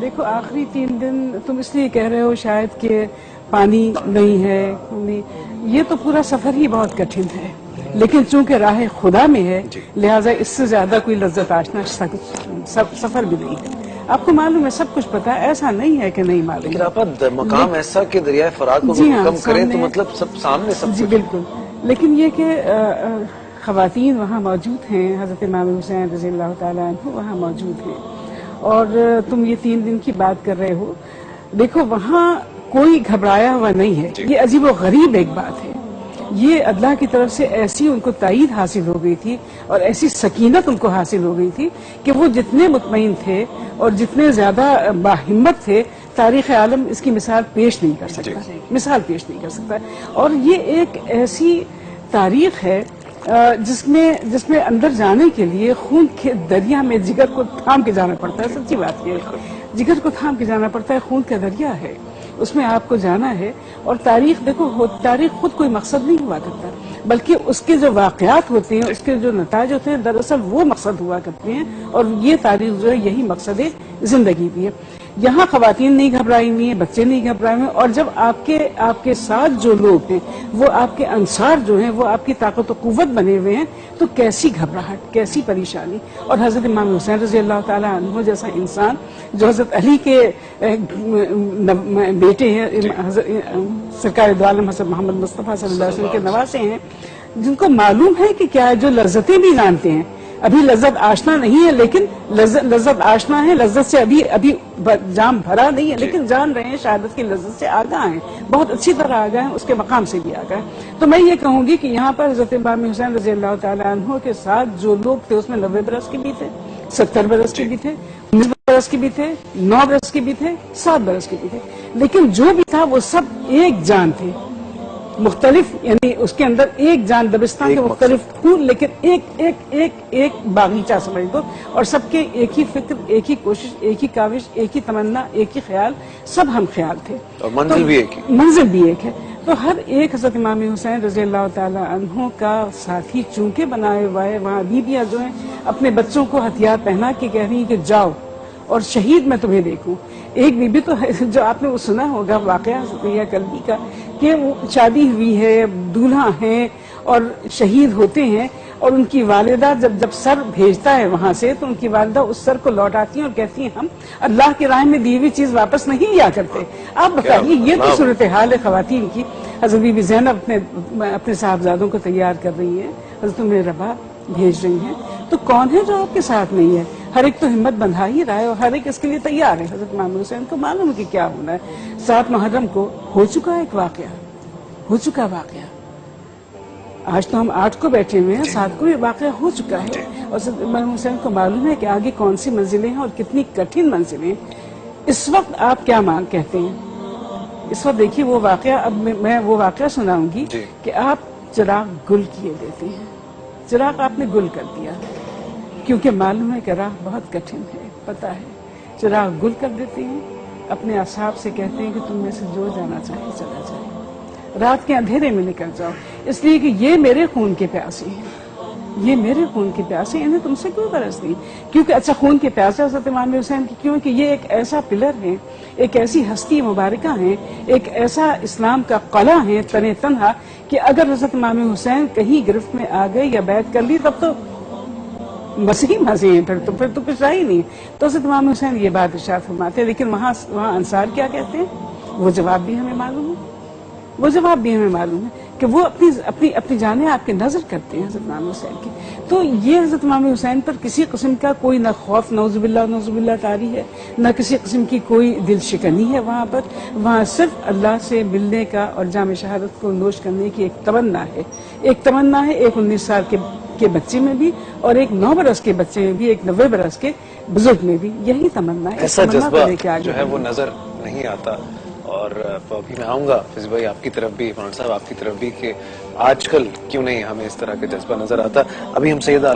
دیکھو آخری 3 دن تم اس لیے کہہ رہے ہو شاید کہ پانی نہیں ہے، یہ تو پورا سفر ہی بہت کٹھن ہے، لیکن چونکہ راہ خدا میں ہے لہٰذا اس سے زیادہ کوئی لذت آشنا سفر بھی نہیں ہے۔ آپ کو معلوم ہے، سب کچھ پتا ہے، ایسا نہیں ہے کہ نہیں معلوم۔ لیکن آپ مقام ایسا کہ دریائے فرات کو کم کریں تو مطلب سب سامنے سب جی بالکل، لیکن یہ کہ خواتین وہاں موجود ہیں، حضرت امام حسین رضی اللہ تعالیٰ عنہ وہاں موجود ہیں، اور تم یہ 3 دن کی بات کر رہے ہو، دیکھو وہاں کوئی گھبرایا ہوا نہیں ہے۔ یہ عجیب و غریب ایک بات ہے، یہ اللہ کی طرف سے ایسی ان کو تائید حاصل ہو گئی تھی اور ایسی سکینت ان کو حاصل ہو گئی تھی کہ وہ جتنے مطمئن تھے اور جتنے زیادہ باہمت تھے، تاریخ عالم اس کی مثال پیش نہیں کر سکتا، اور یہ ایک ایسی تاریخ ہے جس میں اندر جانے کے لیے خون کے دریا میں جگر کو تھام کے جانا پڑتا ہے۔ سچی بات یہ ہے، جگر کو تھام کے جانا پڑتا ہے، خون کا دریا ہے، اس میں آپ کو جانا ہے۔ اور تاریخ دیکھو، تاریخ خود کوئی مقصد نہیں ہوا کرتا، بلکہ اس کے جو واقعات ہوتے ہیں، اس کے جو نتائج ہوتے ہیں، دراصل وہ مقصد ہوا کرتے ہیں، اور یہ تاریخ جو ہے یہی مقصد زندگی بھی ہے۔ یہاں خواتین نہیں گھبرائی ہوئی ہیں، بچے نہیں گھبرائے ہوئے، اور جب آپ کے ساتھ جو لوگ ہیں وہ آپ کے انصار جو ہیں وہ آپ کی طاقت و قوت بنے ہوئے ہیں، تو کیسی گھبراہٹ، کیسی پریشانی۔ اور حضرت امام حسین رضی اللہ تعالیٰ عنہ جیسا انسان جو حضرت علی کے بیٹے ہیں، سرکار دو عالم حضرت محمد مصطفیٰ صلی اللہ علیہ وسلم کے نواسے ہیں، جن کو معلوم ہے کہ کیا ہے، جو لذتیں بھی جانتے ہیں، ابھی لذت آشنا نہیں ہے لیکن لذت آشنا ہے، لذت سے ابھی جام بھرا نہیں ہے، لیکن جان رہے ہیں، شہادت کی لذت سے آگاہ ہیں، بہت اچھی طرح آگاہ ہیں، اس کے مقام سے بھی آگاہ ہیں۔ تو میں یہ کہوں گی کہ یہاں پر حضرت امام حسین رضی اللہ تعالیٰ عنہ کے ساتھ جو لوگ تھے اس میں 90 برس کے بھی تھے، 70 برس کے بھی تھے، 19 برس کے بھی تھے، 9 برس کے بھی تھے، 7 برس کے بھی تھے، لیکن جو بھی تھا وہ سب ایک جان تھے، مختلف، یعنی اس کے اندر ایک جان، دبستان کے مختلف پھول، لیکن ایک باغیچہ سمجھ دو، اور سب کے ایک ہی فکر، ایک ہی کوشش، ایک ہی کاوش، ایک ہی تمنا، ایک ہی خیال، سب ہم خیال تھے، اور منزل بھی ایک ہے۔ تو ہر ایک حضرت امام حسین رضی اللہ تعالی عنہ کا ساتھی چونکہ بنائے ہوا ہے۔ وہاں بیویاں جو ہیں اپنے بچوں کو ہتھیار پہنا کے کہہ رہی ہیں کہ جاؤ اور شہید میں تمہیں دیکھوں۔ ایک بی بی تو جو آپ نے وہ سنا ہوگا واقعہ حضرت کلبی کا، کہ وہ شادی ہوئی ہے، دولہا ہیں اور شہید ہوتے ہیں، اور ان کی والدہ جب سر بھیجتا ہے وہاں سے تو ان کی والدہ اس سر کو لوٹاتی ہیں اور کہتی ہیں ہم اللہ کی راہ میں دی ہوئی چیز واپس نہیں لیا کرتے۔ آپ بتائیے، یہ تو صورتحال ہے خواتین کی۔ حضرت بی بی زینب اپنے صاحبزادوں کو تیار کر رہی ہیں، حضرت ام ربا بھیج رہی ہیں، تو کون ہے جو آپ کے ساتھ نہیں ہے؟ ہر ایک تو ہمت بندھا ہی رہا ہے اور ہر ایک اس کے لیے تیار ہے۔ حضرت امام حسین کو معلوم ہے کہ کیا ہونا ہے۔ 7 محرم کو ہو چکا ایک واقعہ، آج تو ہم 8 کو بیٹھے ہوئے ہیں، 7 کو یہ واقعہ ہو چکا ہے، اور حضرت امام حسین کو معلوم ہے کہ آگے کون سی منزلیں ہیں اور کتنی کٹھن منزلیں۔ اس وقت آپ کیا کہتے ہیں؟ اس وقت دیکھیے وہ واقعہ، اب میں وہ واقعہ سناؤں گی کہ آپ چراغ گل کیے دیتے ہیں، چراغ آپ نے گل کر دیا، کیونکہ معلوم ہے کہ راہ بہت کٹھن ہے، پتہ ہے، چراغ گل کر دیتے ہیں، اپنے اصحاب سے کہتے ہیں کہ تم میں سے جو جانا چاہے چلا جائے، رات کے اندھیرے میں نکل جاؤ، اس لیے کہ یہ میرے خون کے پیاسے ہیں، یہ میرے خون کے پیاسے، انہیں تم سے کوئی غرض نہیں۔ کیونکہ اچھا خون کے پیاسے حضرت امام حسین کی کیوں کہ یہ ایک ایسا پلر ہے، ایک ایسی ہستی مبارکہ ہیں، ایک ایسا اسلام کا قلعہ ہے تنہ تنہا، کہ اگر حضرت امام حسین کہیں گرفت میں آ گئے یا بیعت کر لی تب تو مسیح ہیں، پھر تو کچھ رہا ہی نہیں۔ تو حضرت امام حسین یہ بات ارشاد فرماتے ہیں، لیکن وہاں انصار کیا کہتے ہیں وہ جواب بھی ہمیں معلوم ہے، کہ وہ اپنی جانیں آپ کی نظر کرتے ہیں حضرت امام حسین کی۔ تو یہ حضرت امام حسین پر کسی قسم کا کوئی نہ خوف نعوذ باللہ طاری ہے، نہ کسی قسم کی کوئی دل شکنی ہے وہاں پر، وہاں صرف اللہ سے ملنے کا اور جام شہادت کو نوش کرنے کی ایک تمنا ہے، ایک 19 سال کے بچے میں بھی، اور ایک 9 برس کے بچے میں بھی، ایک 90 برس کے بزرگ میں بھی، یہی تمنا ہے۔ ایسا جذبہ جو ہے وہ نظر نہیں آتا۔ اور ابھی میں آؤں گا فیض بھائی آپ کی طرف بھی، مولانا صاحب آپ کی طرف بھی، کہ آج کل کیوں نہیں ہمیں اس طرح کا جذبہ نظر آتا۔ ابھی ہم سیدہ